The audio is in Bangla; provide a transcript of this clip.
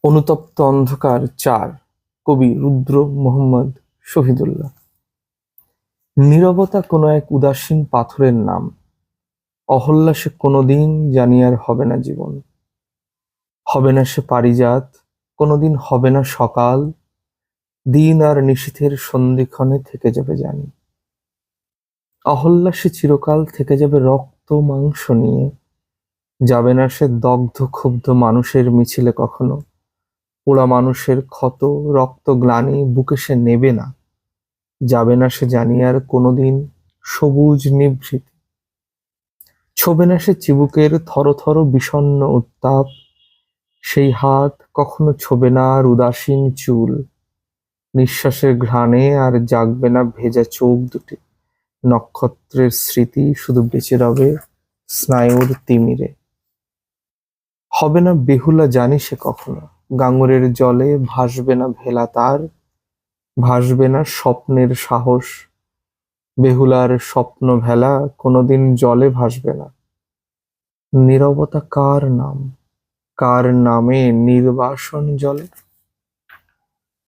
অনুতপ্ত অন্ধকার ৪। কবি রুদ্র মোহাম্মদ শহীদুল্লাহ। নীরবতা কোনো এক উদাসীন পাথরের নাম। অহল্যা সে কোনোদিন জানি আর হবে না জীবন। হবে না সে পারিজাত, কোনোদিন হবে না সকাল। দিন আর নিশীথের সন্ধিক্ষণে থেকে যাবে জানি। অহল্যা সে চিরকাল থেকে যাবে রক্ত মাংস নিয়ে। যাবে না সে দগ্ধ ক্ষুব্ধ মানুষের মিছিলে কখনো। পোড়া মানুষের ক্ষত রক্ত গ্লানি বুকে সে নেবে না। যাবে না সে জানি আর কোনোদিন সবুজ নিভৃতি। ছোবে না সে চিবুকের থরথর বিষণ্ণ উত্তাপ। সেই হাত কখনো ছোবে না আর উদাসীন চুল। নিঃশ্বাসের ঘ্রাণে আর জাগবে না ভেজা চোখ দুটি। নক্ষত্রের স্মৃতি শুধু বেঁচে রবে স্নায়ুর তিমিরে। হবে না বেহুলা জানি সে কখনো। গাঙুরের জলে ভাসবে না ভেলা তার। ভাসবে না স্বপ্নের সাহস। বেহুলার স্বপ্ন ভেলা কোনোদিন জলে ভাসবে না। নীরবতা কার নাম? কার নামে নির্বাসন জলে?